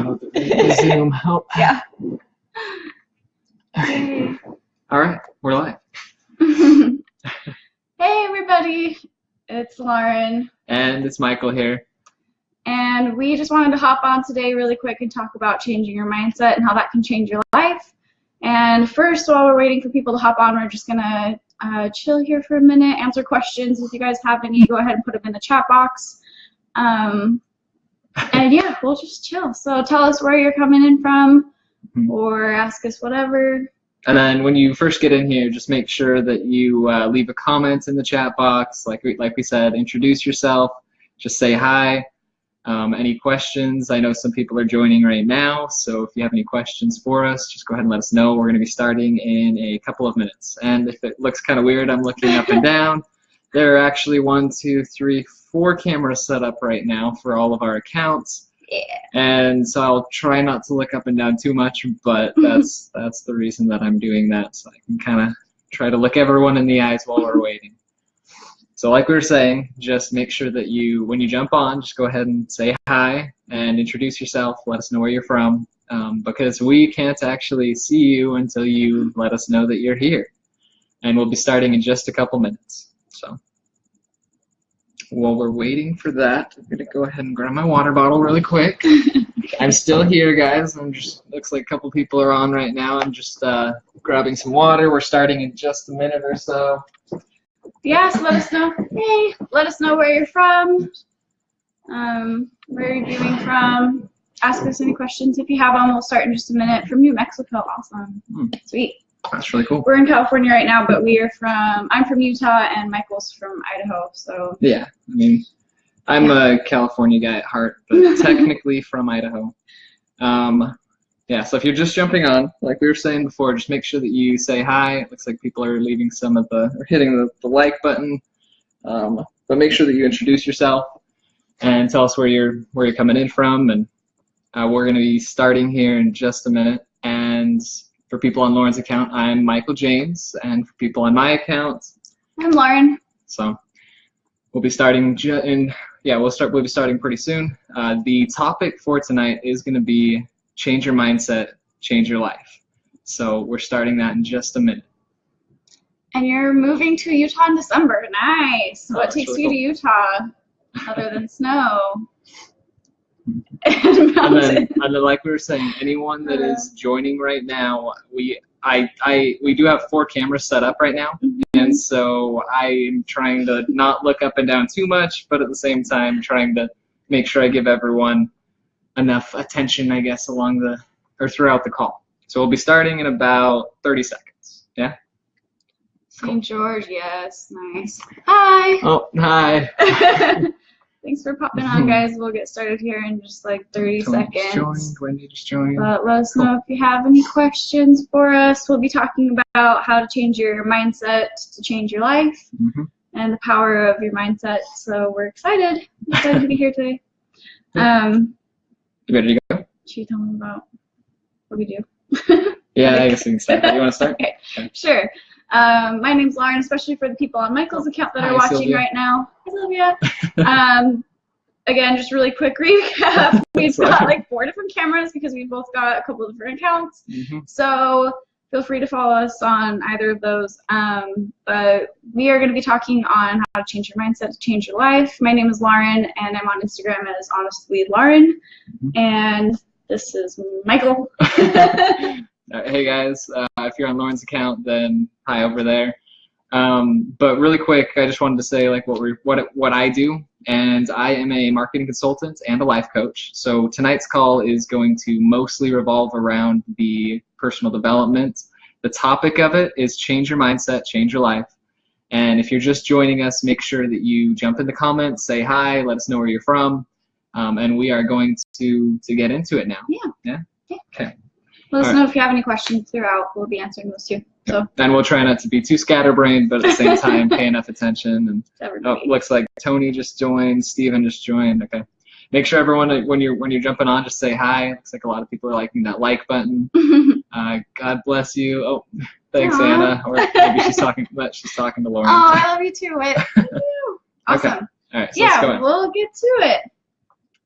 Oh, the Zoom. Oh. Yeah. Okay. All right, we're live. Hey everybody, it's Lauren. And it's Michael here. And we just wanted to hop on today really quick and talk about changing your mindset and how that can change your life. And first, while we're waiting for people to hop on, we're just gonna chill here for a minute, answer questions. If you guys have any, go ahead and put them in the chat box. And yeah, we'll just chill. So tell us where you're coming in from, or ask us whatever. And then when you first get in here, just make sure that you leave a comment in the chat box. Like we said, introduce yourself. Just say hi. Any questions? I know some people are joining right now, so if you have any questions for us, just go ahead and let us know. We're going to be starting in a couple of minutes. And if it looks kind of weird, I'm looking up and down. There are actually 1, 2, 3, 4 cameras set up right now for all of our accounts. Yeah. And so I'll try not to look up and down too much, but that's the reason that I'm doing that, so I can kind of try to look everyone in the eyes while we're waiting. So like we were saying, just make sure that when you jump on, just go ahead and say hi and introduce yourself. Let us know where you're from, because we can't actually see you until you let us know that you're here. And we'll be starting in just a couple minutes. So while we're waiting for that, I'm gonna go ahead and grab my water bottle really quick. I'm still here, guys. Looks like a couple people are on right now. I'm just grabbing some water. We're starting in just a minute or so. Yeah, so let us know. Hey, let us know where you're from, where you're viewing from. Ask us any questions if you have them. We'll start in just a minute. From New Mexico, awesome. Sweet. That's really cool. We're in California right now, but I'm from Utah and Michael's from Idaho, so. Yeah, I mean, I'm a California guy at heart, but technically from Idaho. Yeah, so if you're just jumping on, like we were saying before, just make sure that you say hi. It looks like people are leaving or hitting the like button. But make sure that you introduce yourself and tell us where you're coming in from. And we're going to be starting here in just a minute. And for people on Lauren's account, I'm Michael James. And for people on my account, I'm Lauren. So we'll be starting we'll be starting pretty soon. The topic for tonight is going to be change your mindset, change your life. So we're starting that in just a minute. And you're moving to Utah in December. Nice. What takes you to Utah other than snow? And then, like we were saying, anyone that is joining right now, we do have 4 cameras set up right now, and so I'm trying to not look up and down too much, but at the same time trying to make sure I give everyone enough attention, I guess, throughout the call. So we'll be starting in about 30 seconds. Yeah? Cool. St. George, yes, nice. Hi. Oh, hi. Thanks for popping on, guys. We'll get started here in just like 30 seconds. Wendy just joined. But let us know if you have any questions for us. We'll be talking about how to change your mindset to change your life and the power of your mindset. So we're excited. To be here today. You ready to go? Should you tell them about what we do? Yeah, I guess we can start. You want to start? Okay, sure. My name's Lauren, especially for the people on Michael's account that are watching Sylvia. Right now. Hi, Sylvia. Again, just really quick recap. We've got like 4 different cameras because we've both got a couple of different accounts. So feel free to follow us on either of those. But we are going to be talking on how to change your mindset to change your life. My name is Lauren, and I'm on Instagram as Honestly Lauren. And this is Michael. Hey guys, if you're on Lauren's account, then hi over there. But really quick, I just wanted to say like what I do, and I am a marketing consultant and a life coach. So tonight's call is going to mostly revolve around the personal development. The topic of it is change your mindset, change your life. And if you're just joining us, make sure that you jump in the comments, say hi, let us know where you're from, and we are going to get into it now. Yeah. Okay. Let us know if you have any questions throughout. We'll be answering those too. So. And we'll try not to be too scatterbrained, but at the same time pay enough attention. And looks like Tony just joined, Steven just joined. Okay. Make sure everyone, when you're jumping on, just say hi. Looks like a lot of people are liking that like button. God bless you. Oh, thanks, Aww. Anna. Or maybe she's talking to Lauren. Oh, I love you too. Awesome. Okay. All right. So yeah, we'll get to it.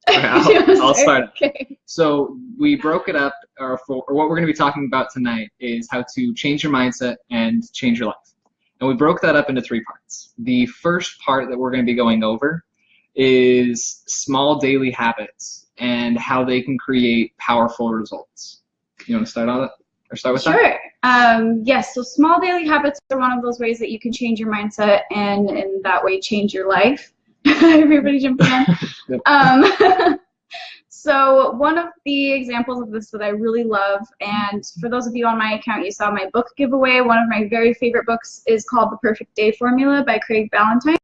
Okay, I'll start. Okay. So we broke it up, or what we're going to be talking about tonight is how to change your mindset and change your life. And we broke that up into 3 parts. The first part that we're going to be going over is small daily habits and how they can create powerful results. You want to start on it? Or start with that? Sure. Yes, so small daily habits are one of those ways that you can change your mindset and in that way change your life. Everybody jumping in. So one of the examples of this that I really love, and for those of you on my account, you saw my book giveaway. One of my very favorite books is called The Perfect Day Formula by Craig Ballantyne.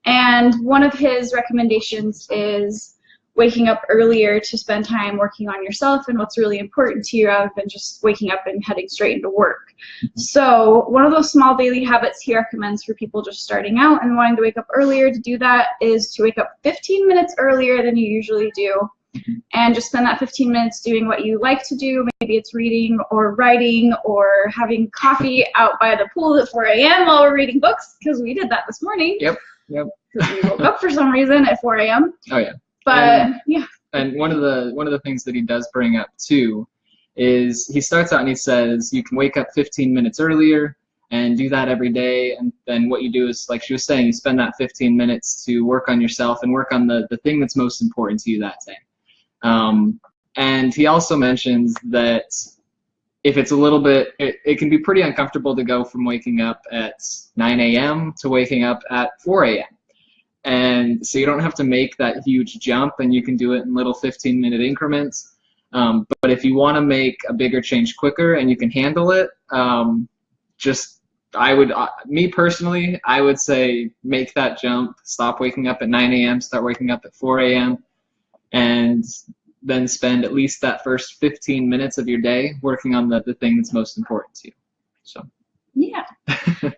And one of his recommendations is waking up earlier to spend time working on yourself and what's really important to you rather than just waking up and heading straight into work. So one of those small daily habits he recommends for people just starting out and wanting to wake up earlier to do that is to wake up 15 minutes earlier than you usually do and just spend that 15 minutes doing what you like to do. Maybe it's reading or writing or having coffee out by the pool at 4 a.m. while we're reading books, because we did that this morning. Yep. Because we woke up for some reason at 4 a.m. Oh yeah. But yeah. And one of the things that he does bring up too is he starts out and he says you can wake up 15 minutes earlier and do that every day, and then what you do is, like she was saying, you spend that 15 minutes to work on yourself and work on the thing that's most important to you that day. And he also mentions that if it's a little bit, it can be pretty uncomfortable to go from waking up at 9 a.m. to waking up at 4 a.m. And so you don't have to make that huge jump, and you can do it in little 15-minute increments. But if you want to make a bigger change quicker and you can handle it, me personally, I would say make that jump, stop waking up at 9 a.m., start waking up at 4 a.m., and then spend at least that first 15 minutes of your day working on the thing that's most important to you. So. Yeah.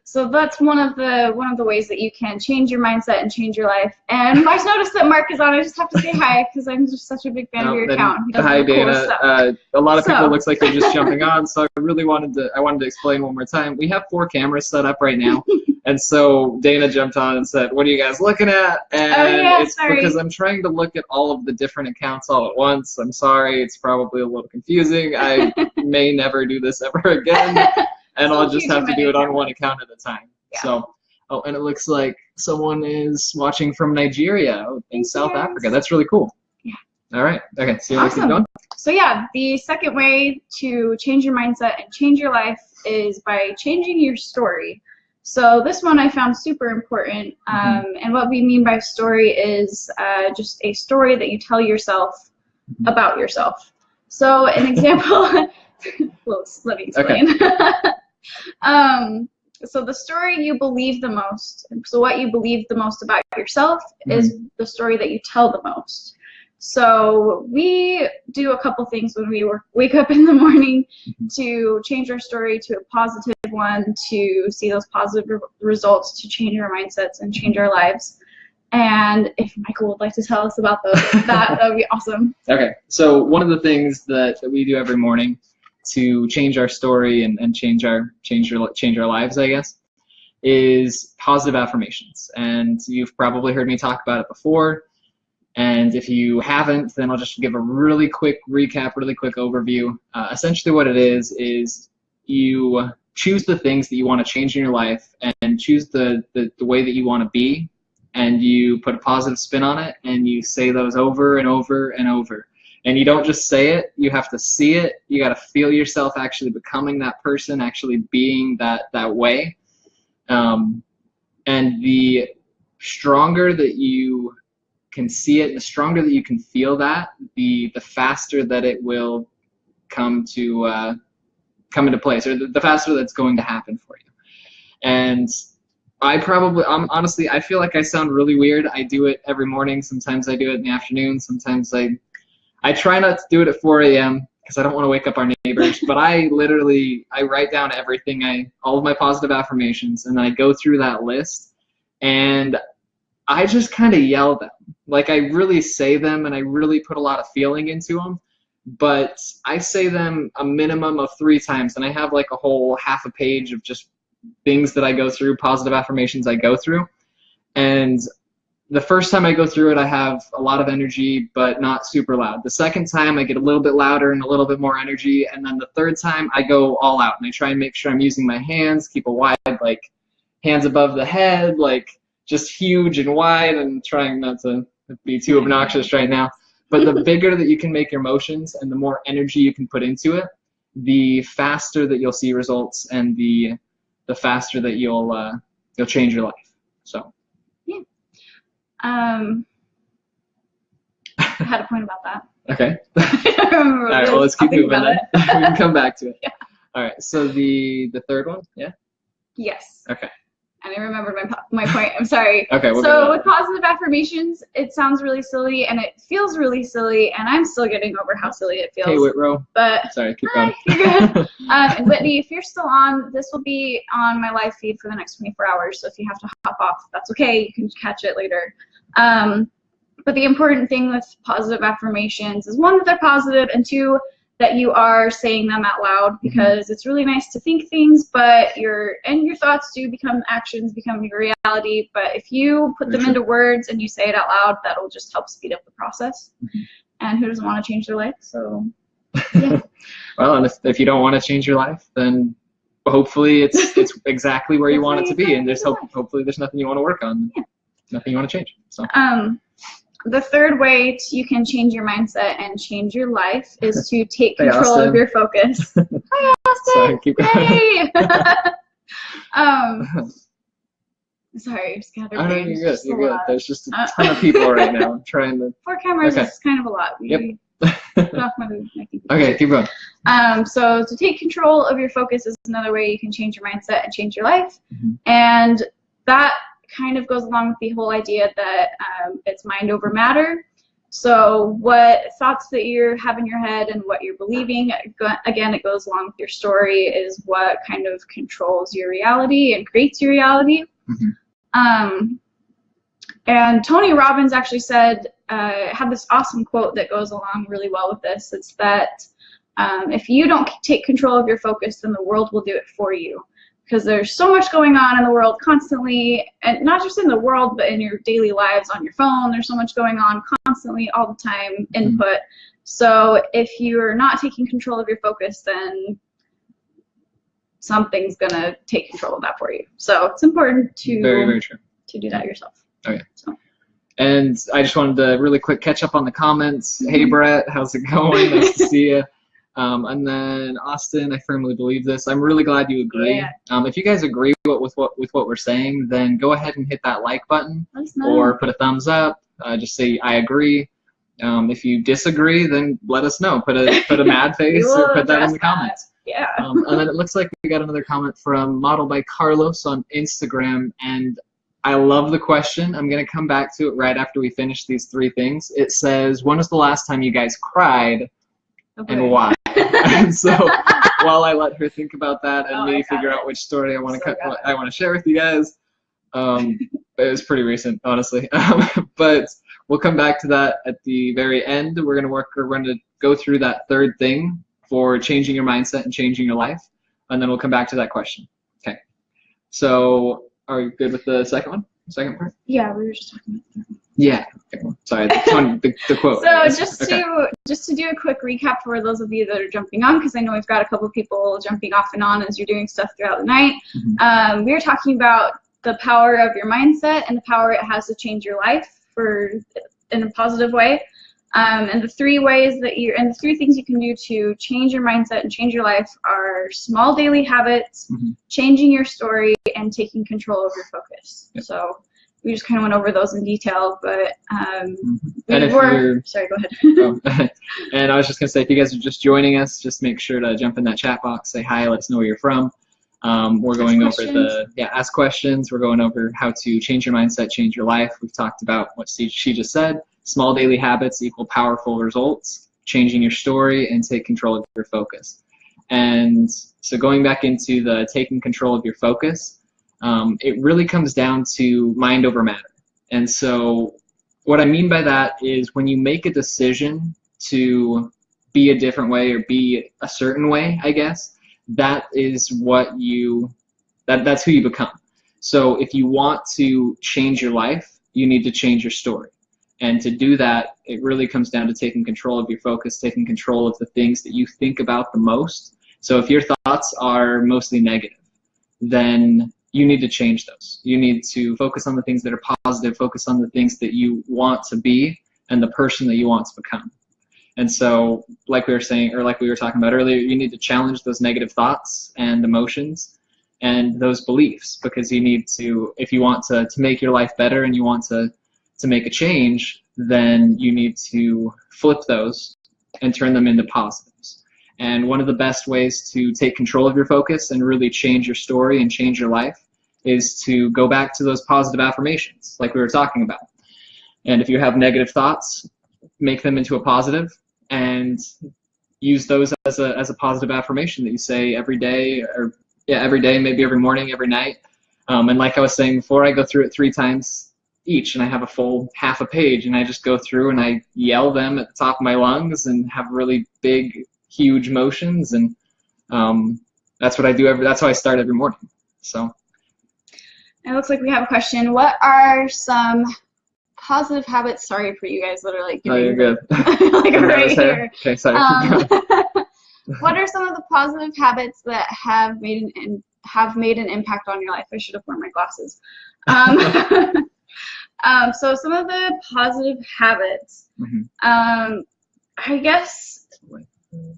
So that's one of the ways that you can change your mindset and change your life. And I noticed that Mark is on. I just have to say hi because I'm just such a big fan of your account. He does hi, cool Dana. Stuff. A lot of people looks like they're just jumping on, so I really wanted to explain one more time. We have 4 cameras set up right now, and so Dana jumped on and said, "What are you guys looking at?" And it's because I'm trying to look at all of the different accounts all at once. I'm sorry, it's probably a little confusing. I may never do this ever again. And I'll just have to do it on one account at a time. Yeah. So, and it looks like someone is watching from Nigeria in South Africa. That's really cool. Yeah. All right. Okay. So let's keep going. So yeah, the second way to change your mindset and change your life is by changing your story. So this one I found super important. And what we mean by story is just a story that you tell yourself about yourself. So an example. Well, let me explain. Okay. So the story you believe the most, so what you believe the most about yourself is the story that you tell the most. So we do a couple things when we wake up in the morning to change our story to a positive one, to see those positive results, to change our mindsets and change our lives. And if Michael would like to tell us about those, that would be awesome. Okay, so one of the things that we do every morning to change our story and change our lives, I guess, is positive affirmations. And you've probably heard me talk about it before. And if you haven't, then I'll just give a really quick recap, really quick overview. Essentially what it is you choose the things that you want to change in your life and choose the way that you want to be, and you put a positive spin on it, and you say those over and over and over. And you don't just say it, you have to see it. You got to feel yourself actually becoming that person, actually being that way. And the stronger that you can see it, the stronger that you can feel that, the faster that it will come into place, or the faster that's going to happen for you. And honestly, I feel like I sound really weird. I do it every morning. Sometimes I do it in the afternoon. Sometimes I try not to do it at 4 a.m. because I don't want to wake up our neighbors, but I write down everything, all of my positive affirmations, and then I go through that list, and I just kind of yell them. Like, I really say them, and I really put a lot of feeling into them, but I say them a minimum of 3 times, and I have like a whole half a page of just things that I go through, positive affirmations I go through, and the first time I go through it, I have a lot of energy, but not super loud. The second time, I get a little bit louder and a little bit more energy. And then the third time, I go all out, and I try and make sure I'm using my hands, keep a wide, like, hands above the head, like, just huge and wide, and trying not to be too obnoxious right now. But the bigger that you can make your motions and the more energy you can put into it, the faster that you'll see results, and the faster that you'll change your life. So. Yeah. I had a point about that. Okay. I don't remember. All right. Well, let's keep moving then. We can come back to it. Yeah. All right. So the third one. Yeah. Yes. Okay. And I remembered my point. I'm sorry. Okay. So with positive affirmations, it sounds really silly and it feels really silly, and I'm still getting over how silly it feels. Hey, Whitrow. But sorry, keep going. You're good. And Whitney, if you're still on, this will be on my live feed for the next 24 hours. So if you have to hop off, that's okay. You can catch it later. But the important thing with positive affirmations is, one, that they're positive, and two, that you are saying them out loud, because it's really nice to think things, but your thoughts do become actions, become your reality. But if you put them into words and you say it out loud, that'll just help speed up the process. And who doesn't want to change their life? So, yeah. Well, and if you don't want to change your life, then hopefully it's exactly where you want it to be, and hopefully there's nothing you want to work on, nothing you want to change. So. The third way you can change your mindset and change your life is to take control of your focus. Hi, Austin. Sorry, keep going. Hey. Sorry, just gathered. Oh, no, you're good. You're good. There's just a ton of people right now. I'm trying to. 4 cameras is kind of a lot. Yep. Okay, keep going. So to take control of your focus is another way you can change your mindset and change your life, and that kind of goes along with the whole idea that it's mind over matter. So what thoughts that you have in your head and what you're believing, again, it goes along with your story, is what kind of controls your reality and creates your reality. And Tony Robbins actually said, had this awesome quote that goes along really well with this. It's that if you don't take control of your focus, then the world will do it for you. Because there's so much going on in the world constantly, and not just in the world, but in your daily lives on your phone. There's so much going on constantly, all the time, input. So if you're not taking control of your focus, then something's going to take control of that for you. So it's important to, very, very true, to do that yourself. Okay. So. And I just wanted to really quick catch up on the comments. Hey, Brett, how's it going? Nice to see you. And then Austin, I firmly believe this. I'm really glad you agree. Yeah. If you guys agree with what we're saying, then go ahead and hit that like button or put a thumbs up. Just say I agree. If you disagree, then let us know. Put a mad face or put that in the comments. Yeah. And then it looks like we got another comment from Model by Carlos on Instagram, and I love the question. I'm gonna come back to it right after we finish these 3 things. It says, when was the last time you guys cried, and why? And so while I let her think about that and figure out which story I want to share with you guys, it was pretty recent, honestly. But we'll come back to that at the very end. We're going to go through that third thing for changing your mindset and changing your life, and then we'll come back to that question. Okay. So are you good with the second one? Second part? Yeah, we were just talking about that. Yeah. Okay. Sorry, the quote. So just to do a quick recap for those of you that are jumping on, because I know we've got a couple people jumping off and on as you're doing stuff throughout the night. We were talking about the power of your mindset and the power it has to change your life in a positive way. And the 3 ways that the 3 things you can do to change your mindset and change your life are small daily habits, changing your story, and taking control of your focus. Yep. So we just kind of went over those in detail, but sorry, go ahead. And I was just going to say, if you guys are just joining us, just make sure to jump in that chat box, say hi, let us know where you're from. We're going over ask questions. We're going over how to change your mindset, change your life. We've talked about what she just said. Small daily habits equal powerful results, changing your story, and take control of your focus. And so going back into the taking control of your focus, it really comes down to mind over matter. And so what I mean by that is when you make a decision to be a different way or be a certain way, I guess, that is that's who you become. So if you want to change your life, you need to change your story. And to do that, it really comes down to taking control of your focus, taking control of the things that you think about the most. So if your thoughts are mostly negative, then you need to change those. You need to focus on the things that are positive, focus on the things that you want to be and the person that you want to become. And so, like we were saying, or like we were talking about earlier, you need to challenge those negative thoughts and emotions and those beliefs, because you need to, if you want to make your life better and you want to make a change, then you need to flip those and turn them into positives. And one of the best ways to take control of your focus and really change your story and change your life is to go back to those positive affirmations like we were talking about. And if you have negative thoughts, make them into a positive and use those as a positive affirmation that you say every day, or every day, maybe every morning, every night. And like I was saying before, I go through it 3 times each, and I have a full half a page, and I just go through and I yell them at the top of my lungs and have really big, huge motions, and that's what I do that's how I start every morning. So it looks like we have a question. What are some positive habits? Sorry for you guys that are like, oh, you're good. like right here. Okay, sorry. What are some of the positive habits that have made an impact on your life? I should have worn my glasses. So some of the positive habits, I guess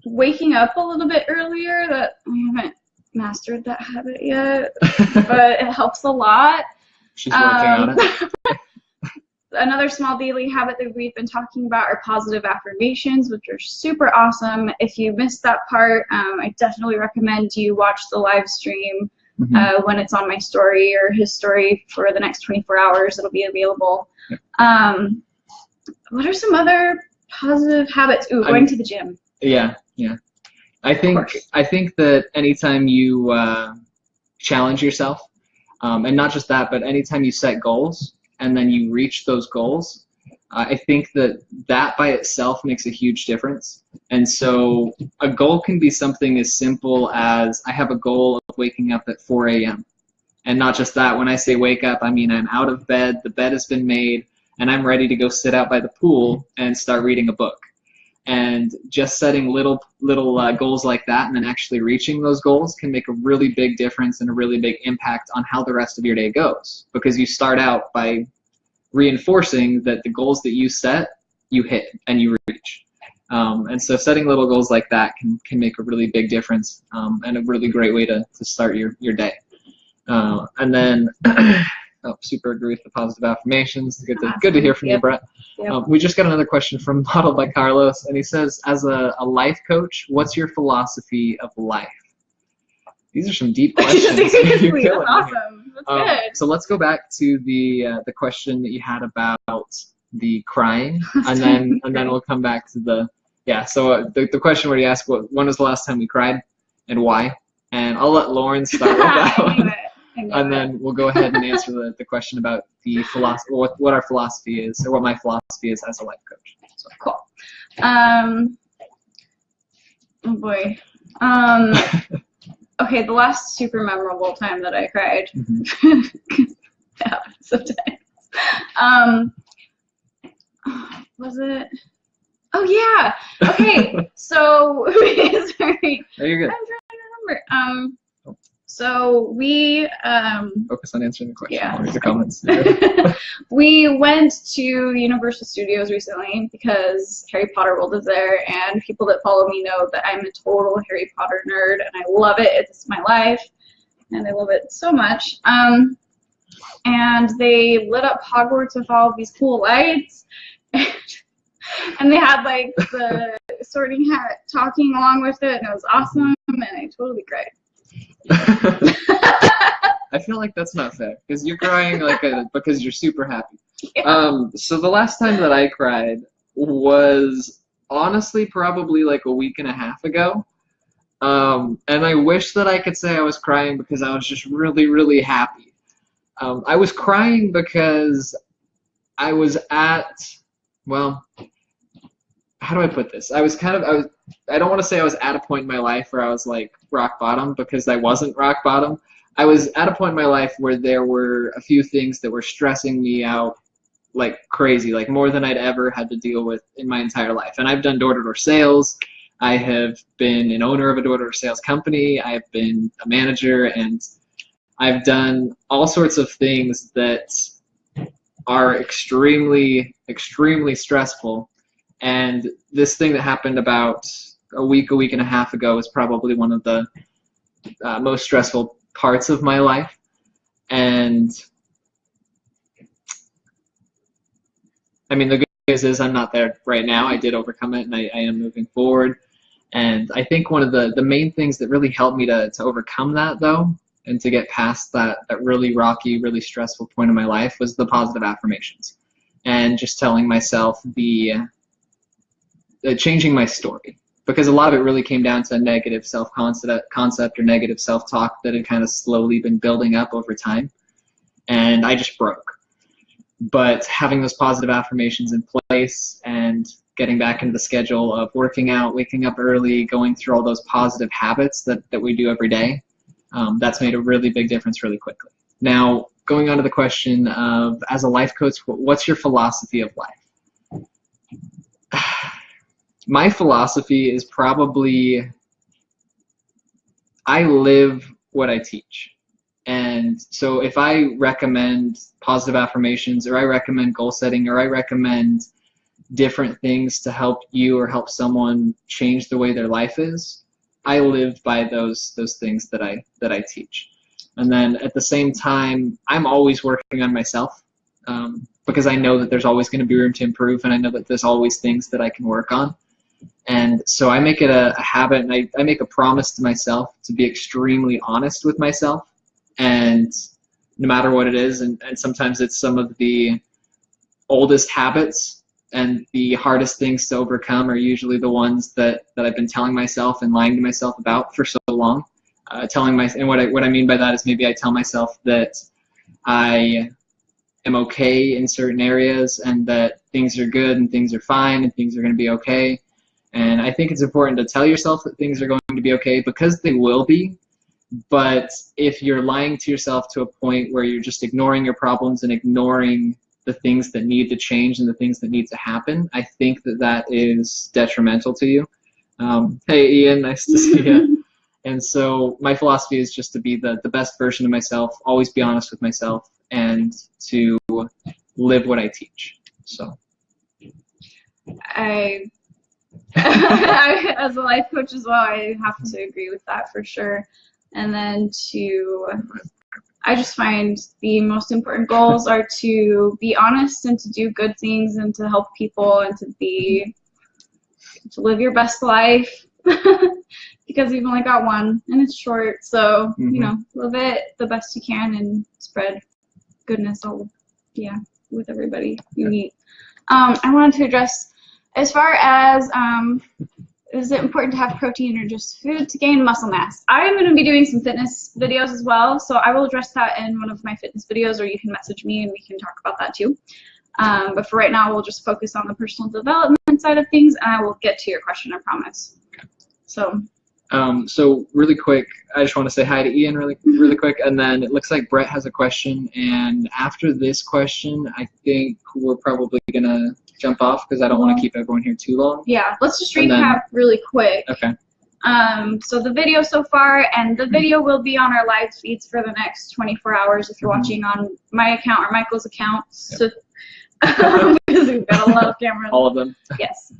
waking up a little bit earlier. That I haven't mastered that habit yet, but it helps a lot. She's working on it. Another small daily habit that we've been talking about are positive affirmations, which are super awesome. If you missed that part, I definitely recommend you watch the live stream when it's on my story or his story for the next 24 hours. It'll be available. What are some other positive habits? Ooh, going to the gym. Yeah. I think that anytime you challenge yourself, and not just that, but anytime you set goals and then you reach those goals, I think that by itself makes a huge difference. And so a goal can be something as simple as, I have a goal of waking up at 4 a.m. And not just that, when I say wake up, I mean I'm out of bed, the bed has been made, and I'm ready to go sit out by the pool and start reading a book. And just setting little goals like that and then actually reaching those goals can make a really big difference and a really big impact on how the rest of your day goes. Because you start out by reinforcing that the goals that you set, you hit and you reach. And so setting little goals like that can make a really big difference, and a really great way to start your day. And then, super agree with the positive affirmations. Good to hear from you, Brett. Yep. We just got another question from Modeled by Carlos, and he says, as a life coach, what's your philosophy of life? These are some deep questions. Seriously, that's awesome. That's good. So let's go back to the question that you had about the crying, and then we'll come back to the the question where you asked when was the last time we cried and why, and I'll let Lauren start with that one. And then we'll go ahead and answer the question about the philosophy, what our philosophy is, or what my philosophy is as a life coach. So. Cool. Oh boy. Okay, the last super memorable time that I cried. It happens sometimes. Was it? Oh yeah. Okay. So sorry. Oh, you're good. I'm trying to remember. So we focus on answering the question. Yeah. Or the comments. We went to Universal Studios recently because Harry Potter World is there, and people that follow me know that I'm a total Harry Potter nerd, and I love it. It's my life, and I love it so much. And they lit up Hogwarts with all of these cool lights, and they had like the Sorting Hat talking along with it, and it was awesome, and I totally cried. I feel like that's not fair, because you're crying because you're super happy. Yeah. So the last time that I cried was honestly probably like a week and a half ago. And I wish that I could say I was crying because I was just really, really happy. I was crying because I was at, well, how do I put this? I don't want to say I was at a point in my life where I was like rock bottom, because I wasn't rock bottom. I was at a point in my life where there were a few things that were stressing me out like crazy, like more than I'd ever had to deal with in my entire life. And I've done door-to-door sales. I have been an owner of a door-to-door sales company. I've been a manager, and I've done all sorts of things that are extremely, extremely stressful. And this thing that happened about a week and a half ago is probably one of the most stressful parts of my life. And I mean, the good news is I'm not there right now. I did overcome it, and I am moving forward. And I think one of the main things that really helped me to overcome that, though, and to get past that really rocky, really stressful point in my life was the positive affirmations. And just telling myself changing my story. Because a lot of it really came down to negative self-concept or negative self-talk that had kind of slowly been building up over time. And I just broke. But having those positive affirmations in place and getting back into the schedule of working out, waking up early, going through all those positive habits that we do every day, that's made a really big difference really quickly. Now, going on to the question of, as a life coach, what's your philosophy of life? My philosophy is probably, I live what I teach. And so if I recommend positive affirmations, or I recommend goal setting, or I recommend different things to help you or help someone change the way their life is, I live by those things that I teach. And then at the same time, I'm always working on myself, because I know that there's always going to be room to improve, and I know that there's always things that I can work on. And so I make it a habit, and I make a promise to myself to be extremely honest with myself, and no matter what it is, and sometimes it's some of the oldest habits and the hardest things to overcome are usually the ones that I've been telling myself and lying to myself about for so long. And what I mean by that is maybe I tell myself that I am okay in certain areas, and that things are good and things are fine and things are going to be okay. And I think it's important to tell yourself that things are going to be okay, because they will be. But if you're lying to yourself to a point where you're just ignoring your problems and ignoring the things that need to change and the things that need to happen, I think that is detrimental to you. Hey, Ian, nice to see you. And so my philosophy is just to be the best version of myself, always be honest with myself, and to live what I teach. So I as a life coach as well, I have to agree with that for sure. And then I just find the most important goals are to be honest and to do good things and to help people and to live your best life, because you've only got one and it's short. So, live it the best you can and spread goodness with everybody you meet. I wanted to address, as far as is it important to have protein or just food to gain muscle mass? I'm going to be doing some fitness videos as well, so I will address that in one of my fitness videos, or you can message me and we can talk about that too. But for right now, we'll just focus on the personal development side of things, and I will get to your question, I promise. So really quick, I just want to say hi to Ian really quick, and then it looks like Brett has a question, and after this question, I think we're probably going to jump off because I don't want to keep everyone here too long. Yeah, let's just recap really quick. Okay. So the video so far, and the video will be on our live feeds for the next 24 hours if you're watching on my account or Michael's account. Yep. So, because we've got a lot of cameras. All of them. Yes.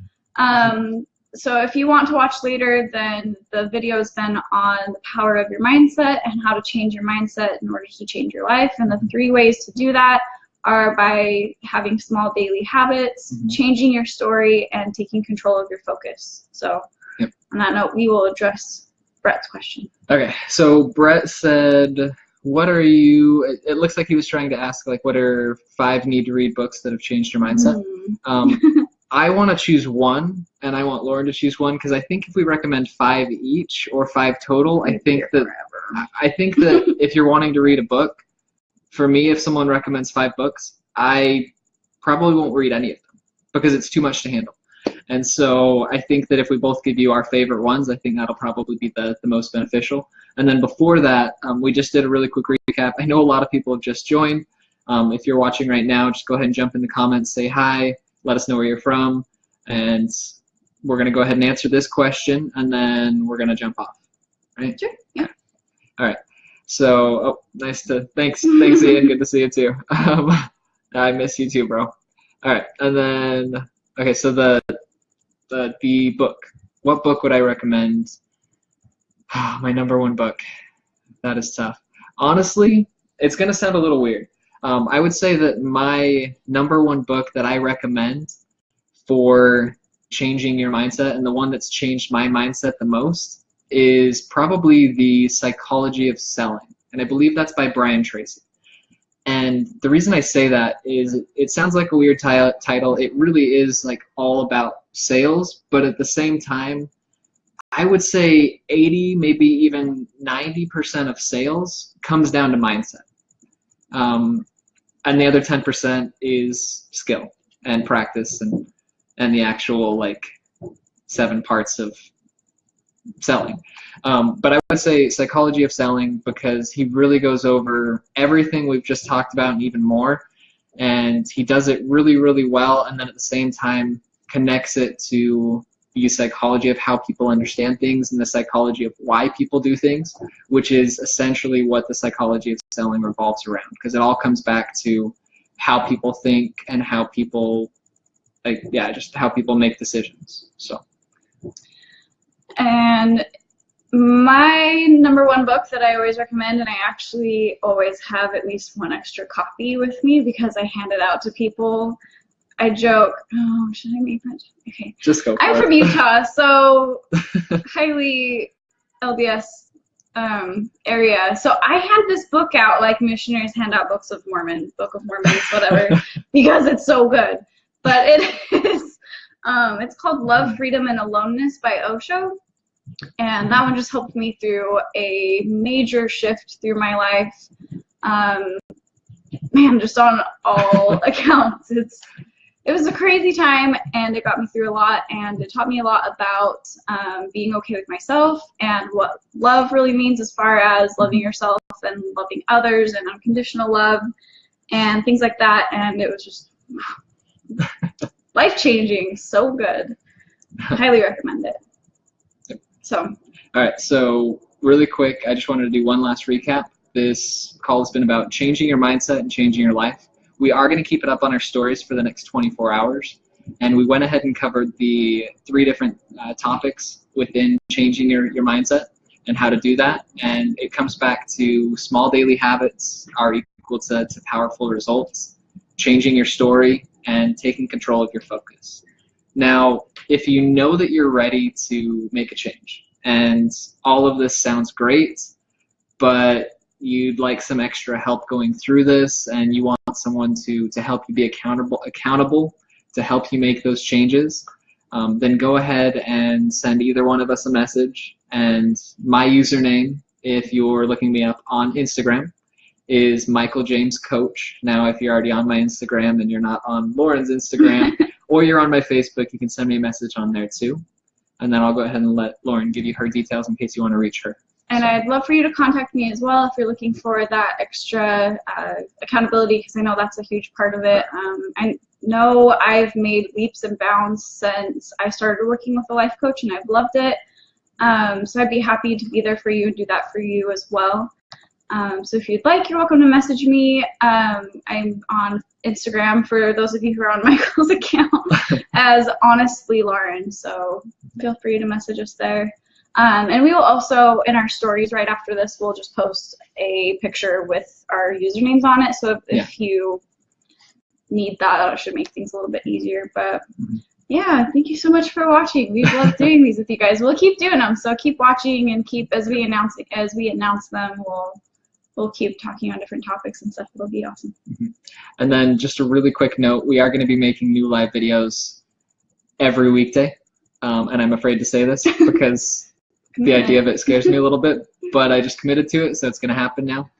So if you want to watch later, then the video is then on the power of your mindset and how to change your mindset in order to change your life. And the 3 ways to do that are by having small daily habits, changing your story, and taking control of your focus. So on that note, we will address Brett's question. Okay, so Brett said, it looks like he was trying to ask, like, what are 5 need-to-read books that have changed your mindset? I want to choose one, and I want Lauren to choose one, because I think if we recommend 5 each or 5 total, I think that if you're wanting to read a book, for me, if someone recommends 5 books, I probably won't read any of them because it's too much to handle. And so I think that if we both give you our favorite ones, I think that'll probably be the most beneficial. And then before that, we just did a really quick recap. I know a lot of people have just joined. If you're watching right now, just go ahead and jump in the comments, say hi, let us know where you're from, and we're going to go ahead and answer this question, and then we're going to jump off. Right? Sure. Yeah. All right. So, thanks Ian. Good to see you too. I miss you too, bro. All right, and then okay. So the book. What book would I recommend? My number one book. That is tough. Honestly, it's gonna sound a little weird. I would say that my number one book that I recommend for changing your mindset, and the one that's changed my mindset the most, is probably The Psychology of Selling. And I believe that's by Brian Tracy. And the reason I say that is it sounds like a weird title. It really is like all about sales, but at the same time, I would say 80, maybe even 90% of sales comes down to mindset. And the other 10% is skill and practice and the actual like 7 parts of selling. But I would say Psychology of Selling, because he really goes over everything we've just talked about and even more, and he does it really, really well, and then at the same time connects it to the psychology of how people understand things and the psychology of why people do things, which is essentially what the Psychology of Selling revolves around, because it all comes back to how people think and how people just how people make decisions. So. And my number one book that I always recommend, and I actually always have at least one extra copy with me because I hand it out to people. I joke, oh, should I make that? Okay. Just go for I'm it. from Utah, so highly LDS area. So I had this book out, like missionaries hand out Book of Mormons, whatever, because it's so good. But it is, it's called Love, Freedom, and Aloneness by Osho. And that one just helped me through a major shift through my life. Man, just on all accounts, it was a crazy time, and it got me through a lot, and it taught me a lot about being okay with myself and what love really means as far as loving yourself and loving others and unconditional love and things like that. And it was just life-changing, so good. Highly recommend it. So. All right, so really quick, I just wanted to do one last recap. This call has been about changing your mindset and changing your life. We are going to keep it up on our stories for the next 24 hours. And we went ahead and covered the 3 different topics within changing your mindset and how to do that. And it comes back to small daily habits are equal to powerful results, changing your story, and taking control of your focus. Now, if you know that you're ready to make a change, and all of this sounds great, but you'd like some extra help going through this, and you want someone to help you be accountable to help you make those changes, then go ahead and send either one of us a message. And my username, if you're looking me up on Instagram, is Michael James Coach. Now, if you're already on my Instagram and you're not on Lauren's Instagram, or you're on my Facebook, you can send me a message on there too. And then I'll go ahead and let Lauren give you her details in case you want to reach her. And I'd love for you to contact me as well if you're looking for that extra accountability, because I know that's a huge part of it. I know I've made leaps and bounds since I started working with a life coach, and I've loved it. So I'd be happy to be there for you and do that for you as well. So if you'd like, you're welcome to message me. I'm on Instagram, for those of you who are on Michael's account, as Honestly Lauren. So feel free to message us there. And we will also, in our stories right after this, we'll just post a picture with our usernames on it. So if you need that, it should make things a little bit easier. But yeah, thank you so much for watching. We love doing these with you guys. We'll keep doing them. So keep watching, and keep, as we announce them, we'll keep talking on different topics and stuff. It'll be awesome. And then just a really quick note, we are going to be making new live videos every weekday. And I'm afraid to say this because the idea of it scares me a little bit, but I just committed to it, so it's going to happen now.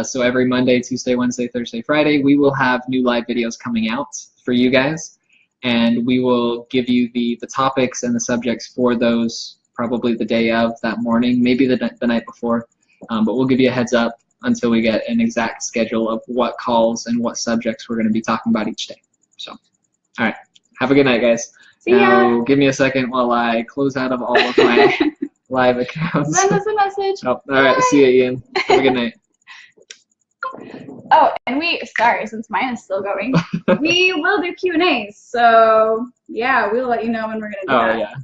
So every Monday, Tuesday, Wednesday, Thursday, Friday, we will have new live videos coming out for you guys, and we will give you the topics and the subjects for those probably the day of, that morning, maybe the night before, but we'll give you a heads up, until we get an exact schedule of what calls and what subjects we're going to be talking about each day. So, all right. Have a good night, guys. See ya. Now, give me a second while I close out of all of my live accounts. Send us a message. Oh, all right. See you, Ian. Have a good night. Oh, and sorry, since mine is still going, we will do Q&As. So, yeah, we'll let you know when we're going to do that. Oh, yeah.